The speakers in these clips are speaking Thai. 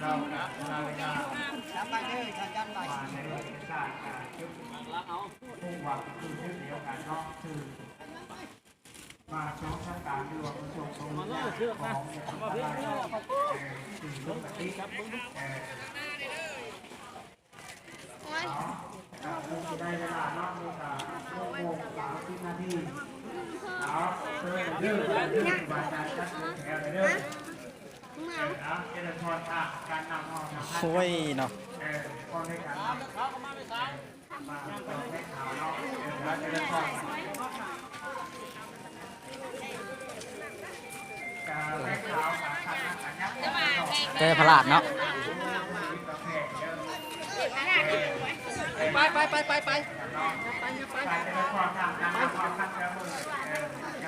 เราจับไปเลยจับไปในเรื่องการยุบพุ่งหวังคือเรื่องเดียวกันเนาะคือมาช่องทางการดวงชมตรงนี้ของอะไรคือเรื่องที่ได้เวลานอกมีการโมง30 นาทีเอาเพื่อเรื่องวาจาจัดแถวเรื่องเอาเจริญพรการนำห้องทำโอ้ยเนาะข้อในการนำมาตรงให้ข่าวเนาะเจริญพรการให้ข่าวเจอพลาดเนาะไปการให้ความทางการนำความคัดเลือกเ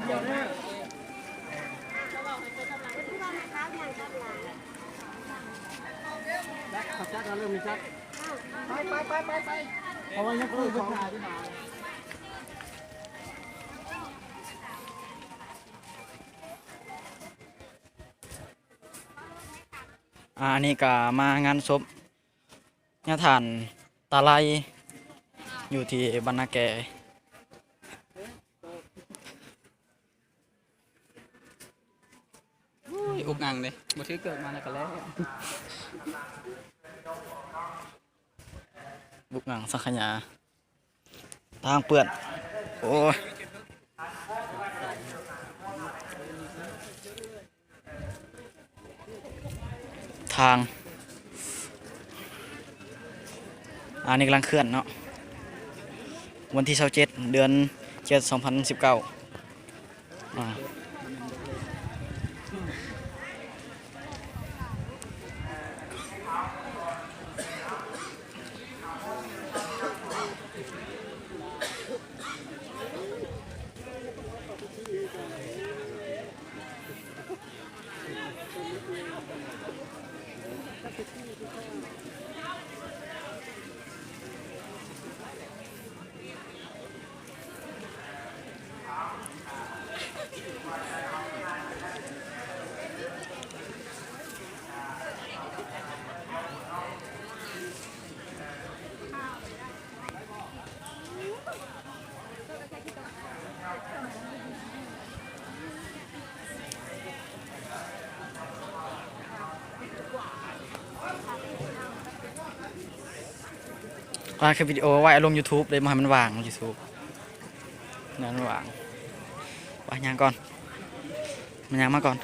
ดี๋ยวนะขับจักรเริ่มมีจักรไปเอาไว้ยังคือของที่มาอันนี้ก็มางานศพญาติฐานตาไลอยู่ที่บรรณาแกอุกงังเลยบ่ถือเกิดมาแล้วก็แล้วบุกงังสังขยาทางเปื้อนโอ้ยทางอันนี้กำลังเคลื่อนเนาะวันที่27 เดือน 7 2019วางคลิปวิดีโอไว้ลง YouTube เลยมาให้มันวาง YouTube นั่นวางวางยางก่อนมันยางมาก่อน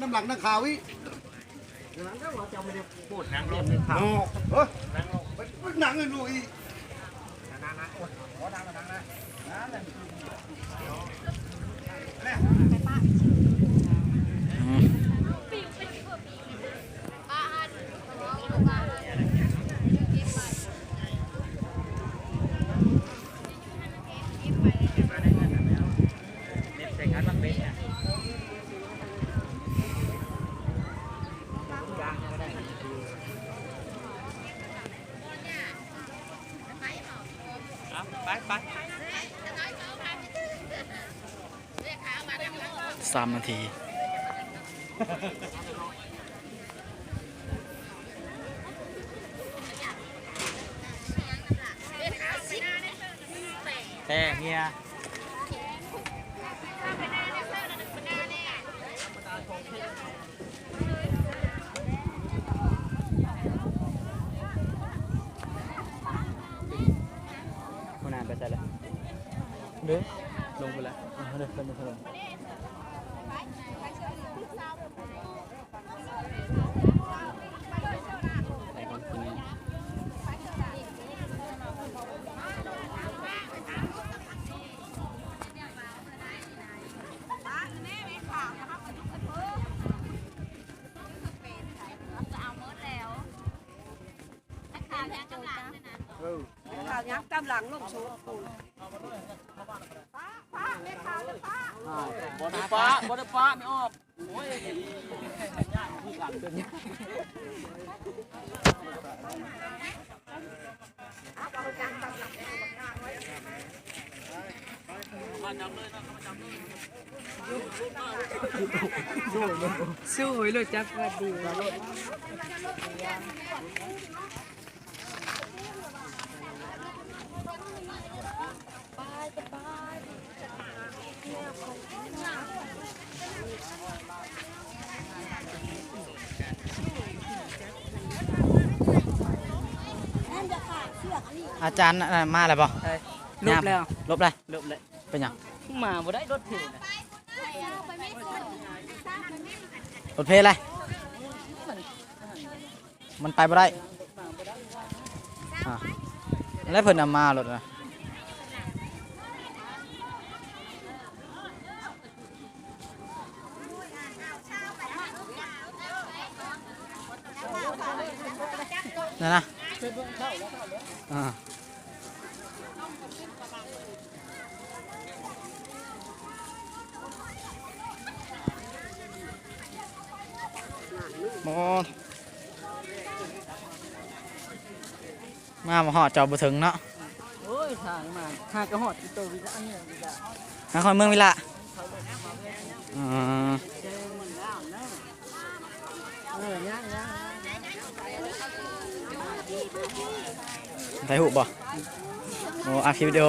น้ำหลังนักข่าววิหนังก็ว่าจะไม่ได้พูดหนังเรื่องข่าวหนังเลยลูกอีไป3 นาทีแต่เฮียคุณนานไปใช่เลยเด้อลงไปแล้วเด้อเป็นเพิ่มข่าวยักษ์กำลังลงสูงป้าไม่ข่าวเลยป้าบอลฟ้าไม่ออกโอ้ยยากที่หลังเป็น สู้เลยจับว่าดี อาจารย์มาแล้วป่ะ ลบแล้ว ลบเลย ลบเลย เป็นหยัง มาบ่ได้รถเถื่อน รถเพลอะไรมันไปบ่ได้แล้วเพิ่นเอามารถนะนั่นนะโอ้มาหอดจอบบุถึงเนาะ โอ้ยทางมาหากระหอดอีโตวิละอันเนี้ยวิละ นครเมืองวิละย่าง ถ่ายหูปบ่โอ้อัดคลิปวิดีโอ